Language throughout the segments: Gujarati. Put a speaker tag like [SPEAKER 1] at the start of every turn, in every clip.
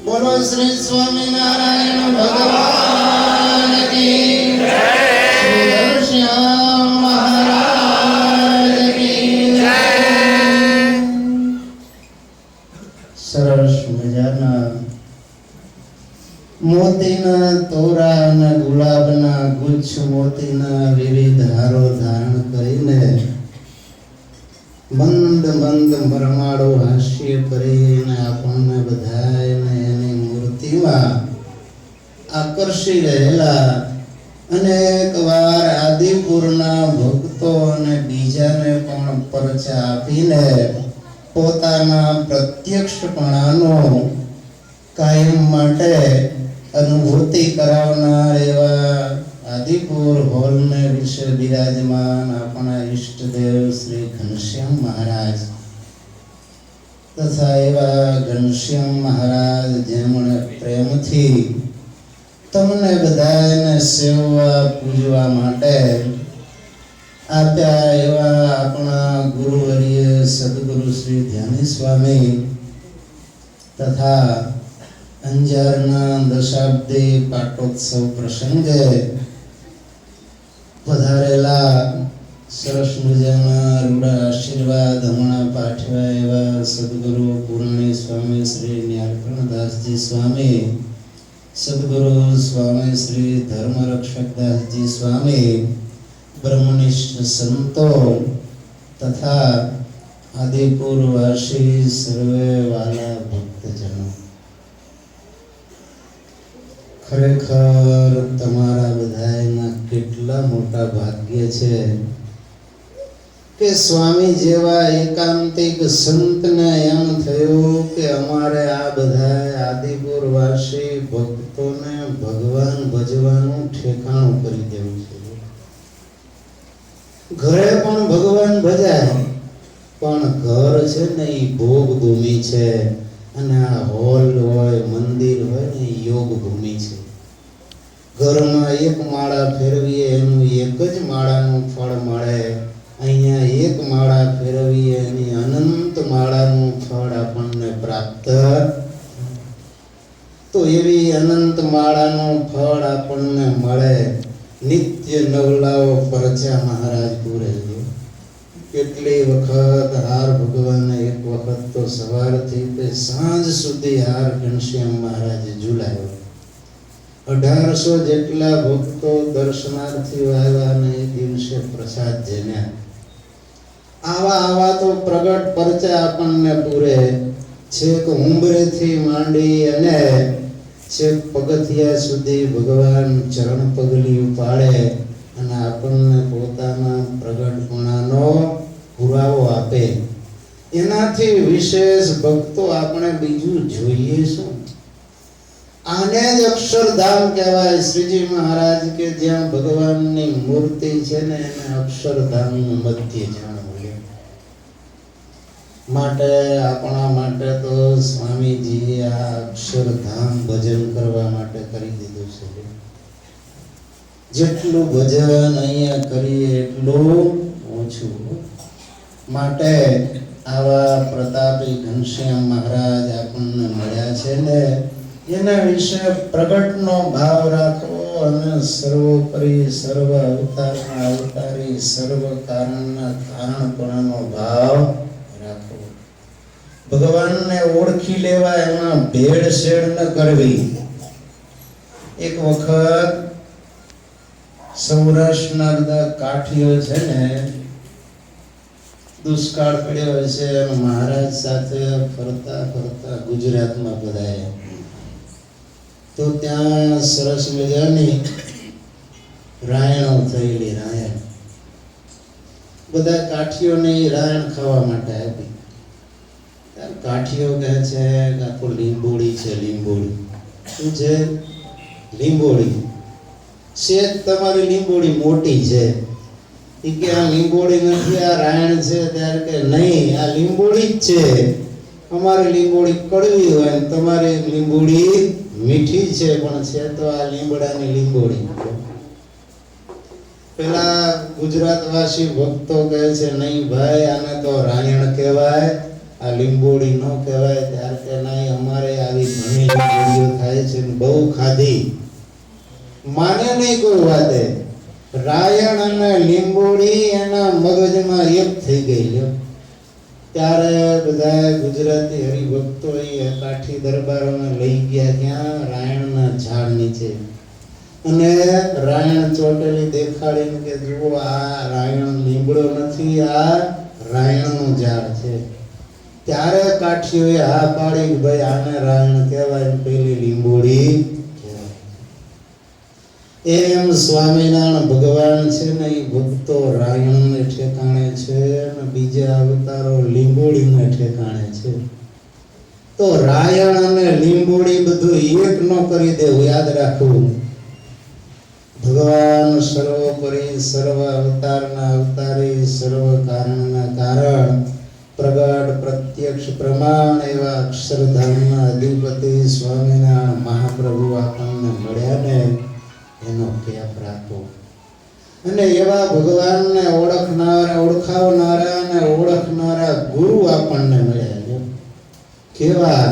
[SPEAKER 1] बोलो श्री स्वामीनारायण भगवान की जय, श्री घनश्याम महाराज की जय। सरस मजाना मोतीना तोरा અને ગુલાબના ગુચ્છ મોતીના વિવિધ હારો ધારણ કરીને મંદ મંદ મરમાળો હાસ્ય કરીને આપણને બધાને એની મૂર્તિમાં આકર્ષી રહેલા અનેક વાર આદિપુરના ભક્તો અને બીજાને પણ પરચા આપીને પોતાના પ્રત્યક્ષપણાનો કાયમ માટે अनुभूति करावनार एवा आदिपुर हॉल में विषय विराजमान अपना इष्ट देव श्री घनश्याम महाराज तथा एवा घनश्याम महाराज जेमणे प्रेम थी तमने बधाने सेवा पूजवा माटे आप्या एवा अपना गुरुवर्य सद्गुरु श्री ध्यानी स्वामी तथा अंजारना दशाब्दी पाटोत्सव प्रसंगे पधारेला सरस मजाना रूड़ा आशीर्वाद हमणा पाठव्या एवा सद्गुरु पूर्णी स्वामी श्री न्यायकर्णदास जी स्वामी, सद्गुरु स्वामी श्री धर्मरक्षक दास जी स्वामी, ब्रह्मनिष्ठ संतो तथा आदिपुर वासी सर्वे वाला भक्तजनों, खरेखर तमारा बधायना केटला मोटा भाग्य छे के स्वामी जेवा एकांतिक संत ने एम थयो के अमारे आ बधाय आदिपुर वासी भक्तों ने भगवान भजवानुं ठेकाणुं करी देवुं छे। घरे पण भगवान भजाय पण घर छे ने ई भोग भूमि छे અને આ હોલ હોય મંદિર હોય ને યોગ ભૂમિ છે। ઘરમાં એક માળા ફેરવીએ એનું એક જ માળાનું ફળ મળે, અહીંયા એક માળા ફેરવીએ એની અનંત માળાનું ફળ આપણને પ્રાપ્ત। તો એવી અનંત માળાનું ફળ આપણને મળે। નિત્ય નવલાઓ પરચા મહારાજ પૂરે છે। કેટલી વખત હાર ભગવાને એક વખત તો સવારથી તે સાંજ સુધી હાર ઘનશ્યામ મહારાજે ઝુલાયો। 1800 જેટલા ભક્તો દર્શનાર્થીઓ આવ્યા અને એ દિવસે પ્રસાદ જમ્યા। આવા આવા તો પ્રગટ પરચા આપણને પૂરે। છેક ઉંબરેથી માંડી અને છેક પગથિયા સુધી ભગવાન ચરણ પગલી ઉપાડે અને આપણને પોતાના પ્રગટપણાનો પુરાવો આપે। એનાથી વિશેષ ભક્તો આપણે બીજું જોઈએ શું? આને જ અક્ષરધામ કહેવાય। શ્રીજી મહારાજ કે જ્યાં ભગવાનની મૂર્તિ છે ને એને અક્ષરધામનું મધ્ય જાણવું। માટે આપણા માટે તો સ્વામીજીએ આ અક્ષરધામ ભજન કરવા માટે કરી દીધું છે। જેટલું ભજન અહીંયા કરીએ એટલું ઓછું। માટે આવા પ્રતાપી ઘનશ્યામ મહારાજ આપણને મળ્યા છે ને એના વિશે પ્રગટનો ભાવ રાખવો અને સર્વોપરી સર્વ અવતારના અવતારી સર્વ કારણના કારણપણાનો ભાવ રાખવો. ભગવાનને ઓળખી લેવા, એમાં ભેળસેળ ન કરવી. એક વખત સૌરાષ્ટ્રના બધા કાઠીઓ છે ને, દુષ્કાળ પડ્યો હશે અને મહારાજ સાથે ફરતા ફરતા ગુજરાતમાં પધાર્યા. તો ત્યાં સરસ મજાની રાયણો થયેલી, રાયણ બધા કાઠીઓને રાયણ ખાવા માટે આપી. કાઠીઓ કહે છે કે આ તો લીંબોડી છે. લીંબોડી શું છે? લીંબોડી છે. તમારી લીંબોડી મોટી છે. એ કે આ લીંબોડી નથી, આ રાયણ છે. ત્યારે કે નહીં, આ લીંબોડી જ છે. અમારી લીંબોડી કડવી હોય ને તમારી લીંબોડી મીઠી છે, પણ છે તો આ લીંબડાની લીંબોડી. પેલા ગુજરાતવાસી ભક્તો કહે છે નહીં ભાઈ, આને તો રાયણ કહેવાય, આ લીંબોડી ન કહેવાય. ત્યારે કે નહીં, અમારે આવી ઘણી લીંબોડીઓ થાય છે, બહુ ખાધી. માને નહીં કોઈ વાતે. રાયણ અને લીંબોડી એના મગજમાં એક થઈ ગઈ. ત્યારે બધા ગુજરાતી હરિભક્તો કાઠી દરબારોને લઈ ગયા ત્યાં રાયણના ઝાડ નીચે, અને રાયણ ચોટેલી દેખાડીને કે જુઓ, આ રાયણ લીંબડો નથી, આ રાયણનું ઝાડ છે. ત્યારે કાઠીઓએ હા પાડી કે ભાઈ આને રાયણ કહેવાય, પેલી લીંબોડી. એમ સ્વામિનારાયણ ભગવાન છે ને એ ભક્તો રાયણને ઠેકાણે છે અને બીજા અવતારો લીંબોડીને ઠેકાણે છે. તો રાયણ અને લીંબોડી બધું એક ન કરી દેવું, યાદ રાખવું. ભગવાન સર્વોપરી સર્વ અવતારના અવતારી સર્વ કારણના કારણ પ્રગટ પ્રત્યક્ષ પ્રમાણ એવા અક્ષરધામના અધિપતિ સ્વામિનારાયણ મહાપ્રભુ આપણને મળ્યા ને એનો ખ્યાલ રાખો. અને એવા ભગવાનને ઓળખાવનારા અને ઓળખનારા ગુરુ આપણને મળ્યા. કેવા?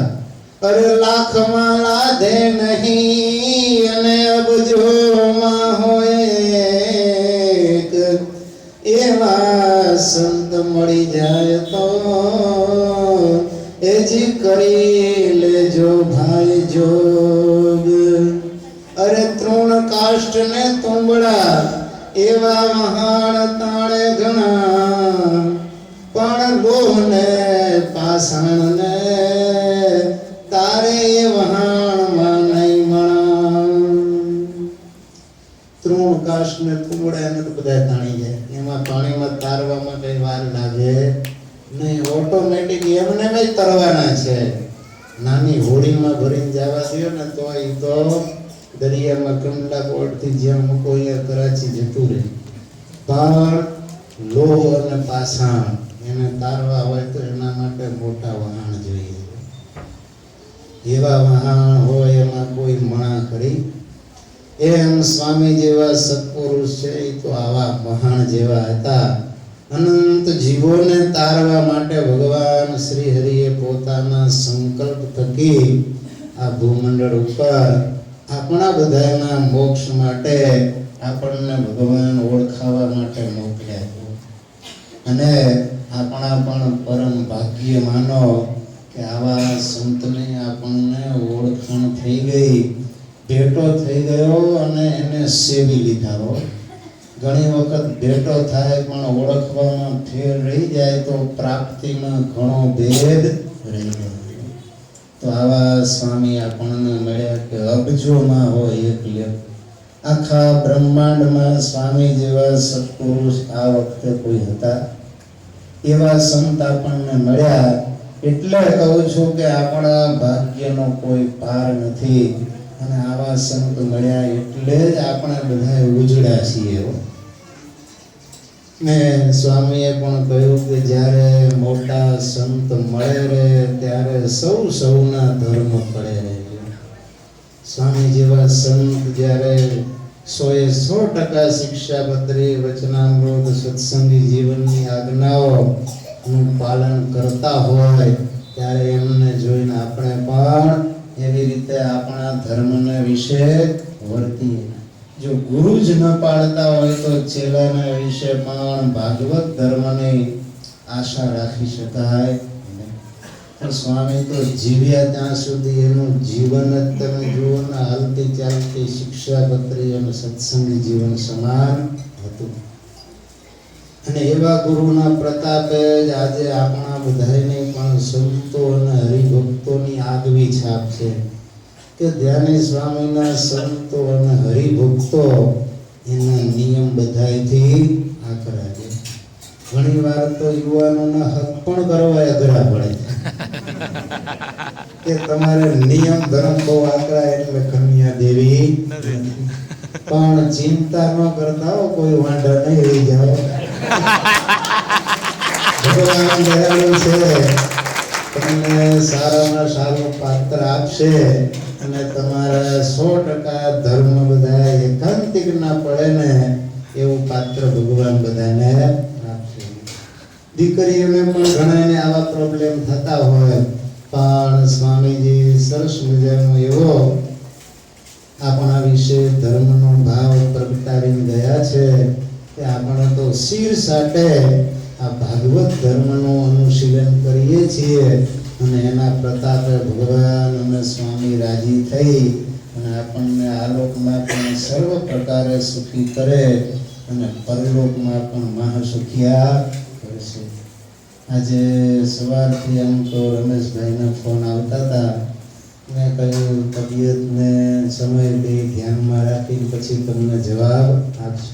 [SPEAKER 1] અરે લાખમાં લાદે નહીં અને અબજોમાં હોય એવા સંત મળી જાય તો એ જી કરી લેજો ભાઈ જોગ. અરે તૃણ કાષ્ટ ને તુંબડા એવા મહાન તાણે ઘણા, પણ લોહ ને પાષાણ ને તારે એ વહાણમાં નહીં મણા. તૃણ કાષ્ટ ને તુંબડા ને તો બધા તાણી જાય, એમાં પાણીમાં તારવામાં કઈ વાર લાગે નહીં. ઓટોમેટિક એમને જ તરવાના છે. નાની હોડીમાં ભરીને જવા દો ને તો એ તો દરિયામાં કંડલા પોર્ટથી જ્યાં મૂકો અહીંયા કરાચી જતું રહે. પણ લોહ અને પાષાણ એને તારવા હોય તો એના માટે મોટા વહાણ જોઈએ. એવા વહાણ હોય એમાં કોઈ મણા કરી. એમ સ્વામી જેવા સત્પુરુષ છે એ તો આવા વહાણ જેવા હતા. અનંત જીવોને તારવા માટે ભગવાન શ્રી હરિએ પોતાના સંકલ્પ થકી આ ભૂમંડળ ઉપર આપણા બધાના મોક્ષ માટે આપણને ભગવાન ઓળખાવા માટે મોકલ્યા. અને આપણા પણ પરમ ભાગ્ય માનો કે આવા સંતને આપણને ઓળખાણ થઈ ગઈ, ભેટો થઈ ગયો અને એને સેવી લીધા. ઘણી વખત ભેટો થાય પણ ઓળખવામાં ફેર રહી જાય તો પ્રાપ્તિમાં ઘણો ભેદ રહી જાય. તો આવા સ્વામી આપણને મળ્યા કે અબજોમાં હોય એટલે આખા બ્રહ્માંડમાં સ્વામી જેવા સત્પુરુષ આ વખતે કોઈ હતા. એવા સંત આપણને મળ્યા એટલે કહું છું કે આપણા ભાગ્યનો કોઈ પાર નથી. અને આવા સંત મળ્યા એટલે જ આપણે બધા ઉજળા છીએ. ને સ્વામીએ પણ કહ્યું કે જ્યારે મોટા સંત મળે રે ત્યારે સૌના ધર્મ પડે રહે. સ્વામી જેવા સંત જ્યારે 100% શિક્ષાપત્રી વચનામૃત સત્સંગી જીવનની આજ્ઞાઓ નું પાલન કરતા હોય ત્યારે એમને જોઈને આપણે પણ એવી રીતે આપણા ધર્મને વિશે વર્તીએ. જો ગુરુ જ ન પાડતા હોય તો ચેલાના વિશે પણ ભાગવત ધર્મની આશા રાખી શકાય નહીં. પણ સ્વામી તો જીવ્યા ત્યાં સુધી એનું જીવન જ તમે જુઓ ને, હાલતી ચાલતી શિક્ષાપત્રી અને સત્સંગી જીવન સમાન હતું. અને એવા ગુરુના પ્રતાપે જ આજે આપણા બધાની પણ સંતો અને હરિભક્તોની આગવી છાપ છે કે ધ્યાની સ્વામીના સંતો અને હરિભક્તો એના નિયમ બધાયથી આકરા છે. ઘણી વાર તો યુવાનોના હક પણ કરવા અઘરા પડે કે તમારે નિયમ ધર્મ બહુ આકરા એટલે કન્યા દેવી પણ ચિંતા ન કરતા હો, કોઈ વાંધા નહીં રહી જાઓ. ભગવાન દયાળુ છે, તમને સારામાં સારું પાત્ર આપશે અને તમારા 100% ધર્મ બધા એકાંતિક ના પડે ને એવું પાત્ર ભગવાન બધાને આપશે. દીકરીઓને પણ ઘણાને આવા પ્રોબ્લેમ થતા હોય, પણ સ્વામીજી સરસ મજાનો એવો આપણા વિશે ધર્મનો ભાવ પ્રગટાવીને ગયા છે કે આપણે તો શિર સાથે આ ભાગવત ધર્મનું અનુશીલન કરીએ છીએ અને એના પ્રતાપે ભગવાન અને સ્વામી રાજી થઈ અને આપણને આલોકમાં પણ સર્વ પ્રકારે સુખી કરે અને પરલોકમાં પણ મહાસુખિયા કરશે. આજે સવારથી આમ તો રમેશભાઈના ફોન આવતા હતા. મેં કહ્યું તબિયતને સમય બે ધ્યાનમાં રાખીને પછી તમને જવાબ આપશે.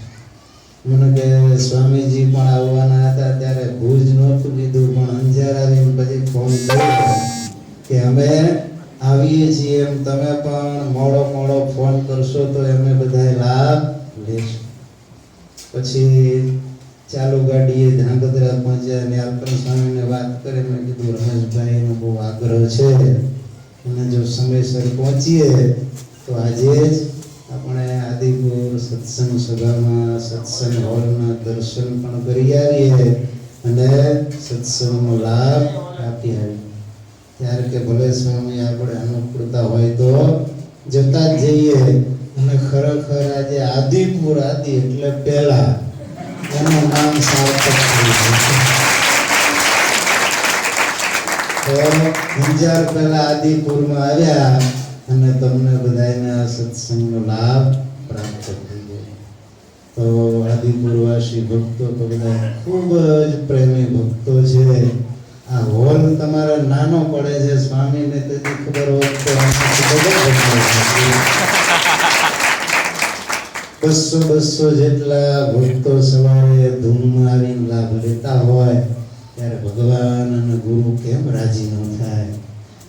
[SPEAKER 1] મને કે સ્વામીજી પણ આવવાના હતા ત્યારે ભુજ નહોતું કીધું, પણ અંજાર આવીને પછી ફોન કર્યો કે અમે આવીએ છીએ, એમ તમે પણ મોડો ફોન કરશો તો અમે બધા લાભ લેશું. પછી ચાલુ ગાડીએ ધ્રાંગધ્રા પહોંચ્યા અને અલ્પન સ્વામીને વાત કરી. મેં કીધું રમેશભાઈનો બહુ આગ્રહ છે અને જો સમયસર પહોંચીએ તો આજે જ આપણે આદિપુર સત્સંગ સભામાં સત્સંગ હોલના દર્શન પણ કરી આવીએ અને સત્સંગનો લાભ આપી આવીએ. ત્યારે કે ભલે સ્વામી આપણે અનુકૂળતા હોય તો જતા જ જઈએ. અને ખરેખર આજે આદિપુર આદિ એટલે પહેલા એનું નામ સાર્થક થઈ ગયું. તો અંજાર પહેલા આદિપુરમાં આવ્યા અને તમને બધાને આ સત્સંગનો લાભ પ્રાપ્ત થઈ ગયો. તો આદિપુરવાસી ભક્તો તો બધા ખૂબ જ પ્રેમી ભક્તો છે. આ હોલ તમારે નાનો પડે છે, સ્વામીને તેથી ખબર હોત તો 200 જેટલા ભક્તો સવારે ધૂમમાં આવીને લાભ લેતા હોય ત્યારે ભગવાન અને ગુરુ કેમ રાજી ન થાય?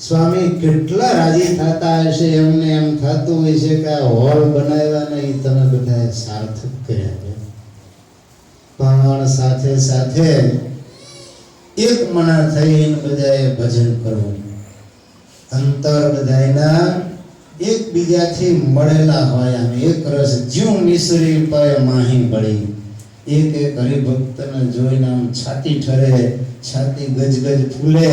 [SPEAKER 1] સ્વામી કેટલા રાજી થતા હશે, એમને એમ થતું હોય છે કે આ હોલ બનાવ્યા ને એ તમે બધા સાર્થક કર્યા છે. પણ સાથે સાથે એક મના થઈને બધાએ ભજન કરવું. અંતર બધાના એકબીજાથી મળેલા હોય આમ એક રસ જ્યું મિસરી પાય માહી પડી. એક હરિભક્તને જોઈને આમ છાતી ઠરે, છાતી ગજગજ ફૂલે.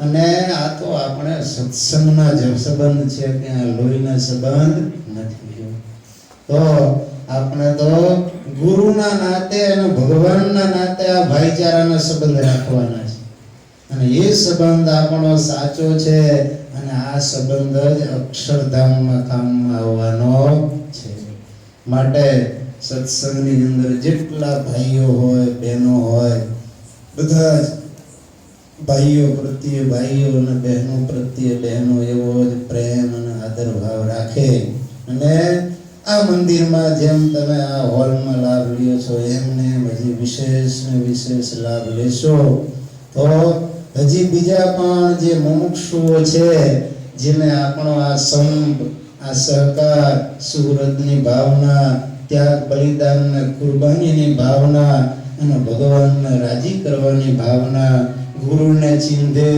[SPEAKER 1] અને આ તો આપણે સત્સંગના જ સંબંધ છે, ત્યાં લોહીના સંબંધ નથી. તો આપણે તો ગુરુના નાતે અને ભગવાનના નાતે આ ભાઈચારાના સંબંધ રાખવાના છે અને એ સંબંધ આપણો સાચો છે અને આ સંબંધ જ અક્ષરધામમાં કામમાં આવવાનો છે. માટે સત્સંગની અંદર જેટલા ભાઈઓ હોય બહેનો હોય બધા જ ભાઈઓ પ્રત્યે ભાઈઓ અને બહેનો પ્રત્યે બહેનો એવો જ પ્રેમ અને આદર ભાવ રાખે અને આ મંદિરમાં જેમ તમે આ હોલમાં લાભ લ્યો છો એમને હજી વિશેષ ને વિશેષ લાભ લેશો તો હજી બીજા પણ જે મુમુક્ષુઓ છે જેને આપણો આ સંપ, આ સહકાર, સુહૃદની ભાવના, ત્યાગ બલિદાન ને કુરબાનીની ભાવના અને ભગવાનને રાજી કરવાની ભાવના, ગુરુને ચિંધે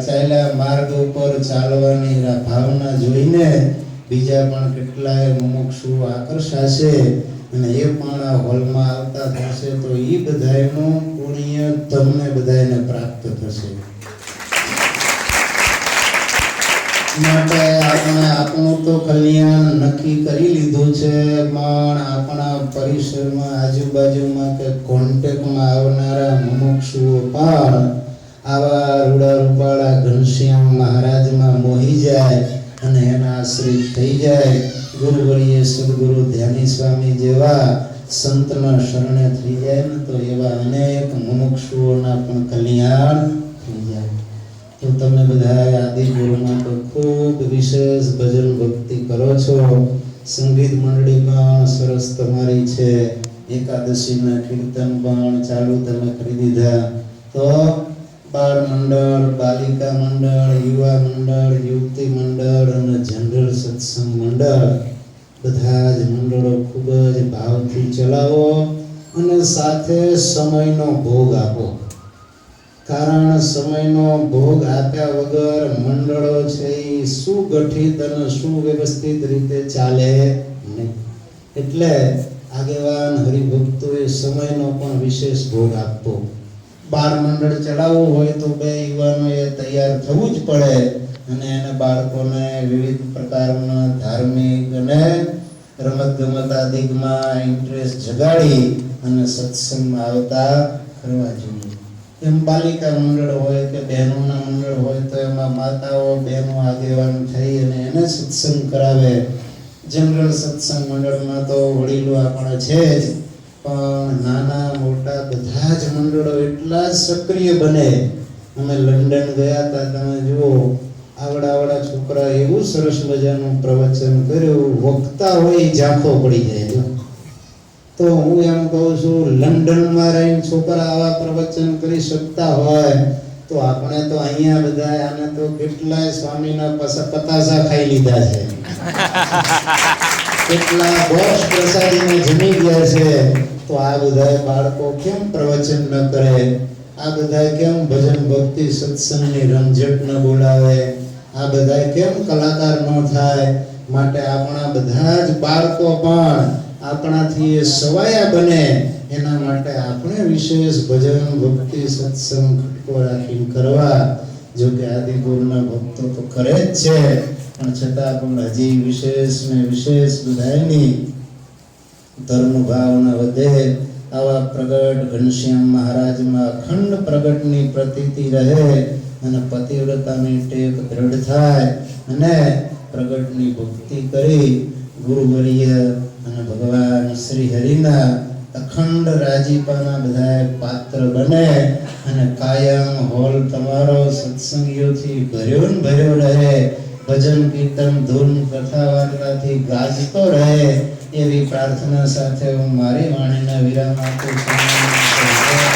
[SPEAKER 1] ચાલ્યા માર્ગ ઉપર ચાલવાની ભાવના જોઈને બીજા પણ કેટલાય મુમુક્ષુ આકર્ષાશે અને એ પણ આ હોલમાં આવતા થશે તો એ બધાયનું પુણ્ય તમને બધાને પ્રાપ્ત થશે. માટે આપણે આપણું તો કલ્યાણ નક્કી કરી લીધું છે, પણ આપણા પરિસરમાં આજુબાજુમાં કે કોન્ટેક્ટમાં આવનારા મુમુક્ષુઓ પણ આવા રૂડા રૂપાળા ઘનશ્યામ મહારાજમાં મોહી જાય અને એના આશ્રિત થઈ જાય. ગુરુવર્ય સદગુરુ ધ્યાની સ્વામી જેવા સંતના શરણે થઈ જાય ને તો એવા અનેક મુમુક્ષુઓના પણ કલ્યાણ થઈ જાય. તો તમે બધા આદિપુરમાં તો ખૂબ વિશેષ ભજન ભક્તિ કરો છો. સંગીત મંડળી પણ સરસ તમારી છે. એકાદશીના કીર્તન પણ ચાલુ તમે કરી દીધા. તો બાળ મંડળ, બાલિકા મંડળ, યુવા મંડળ, યુવતી મંડળ અને જનરલ સત્સંગ મંડળ બધા જ મંડળો ખૂબ જ ભાવથી ચલાવો અને સાથે સમયનો ભોગ આપો. કારણ સમયનો ભોગ આપ્યા વગર મંડળો છે એ સુગઠિત અને સુવ્યવસ્થિત રીતે ચાલે નહીં. એટલે આગેવાન હરિભક્તોએ સમયનો પણ વિશેષ ભોગ આપવો. બાળ મંડળ ચલાવવું હોય તો બે યુવાનોએ તૈયાર થવું જ પડે અને એને બાળકોને વિવિધ પ્રકારના ધાર્મિક અને રમતગમત આદિમાં ઇન્ટરેસ્ટ જગાડી અને સત્સંગમાં આવતા કરવા જોઈએ. એમ બાલિકા મંડળ હોય કે બહેનોના મંડળ હોય તો એમાં માતાઓ બહેનો આગેવાન થઈ અને એને સત્સંગ કરાવે. જનરલ સત્સંગ મંડળમાં તો વડીલો આપણા છે જ, પણ નાના મોટા બધા જ મંડળો એટલા જ સક્રિય બને. અમે લંડન ગયા હતા, તમે જુઓ આવડા છોકરા એવું સરસ મજાનું પ્રવચન કર્યું, વક્તા હોય ઝાંખો પડી જાય. તો હું એમ કહું છું, લંડનમાં રહીને છોકરા આવા પ્રવચન કરી શકતા હોય તો આપણે તો અહીંયા બધા આને તો કેટલાય સ્વામીના પતાસા ખાઈ લીધા છે, કેટલા બોક્સ પ્રસાદીને જમી ગયા છે. તો આ બધા બાળકો કેમ પ્રવચન ન કરે? આ બધા કેમ ભજન ભક્તિ સત્સંગની રમઝટ ન બોલાવે? આ બધા કેમ કલાકાર ન થાય? માટે આપણા બધા જ બાળકો પણ આપણાથી એ સવાયા બને એના માટે આપણે વિશેષ ભજન ભક્તિ સત્સંગ ખટકો રાખીને કરવા. જો કે આદિપુરના ભક્તો તો કરે જ છે, પણ છતાં પણ હજી વિશેષ ને વિશેષ બધાની ધર્મ ભાવના વધે. આવા પ્રગટ ઘનશ્યામ મહારાજમાં અખંડ પ્રગટની પ્રતીતિ રહે અને પતિવ્રતાની ટેક દ્રઢ થાય અને પ્રગટની ભક્તિ કરી ગુરુવર્ય અને ભગવાન શ્રી હરિના અખંડ રાજીપાના બધા પાત્ર બને અને કાયમ હોલ તમારો સત્સંગીઓથી ભર્યો ને ભર્યો રહે. ભજન કીર્તન ધૂન કથા વાર્તાથી ગાજતો રહે એવી પ્રાર્થના સાથે હું મારી વાણીના વિરામ આપું છું.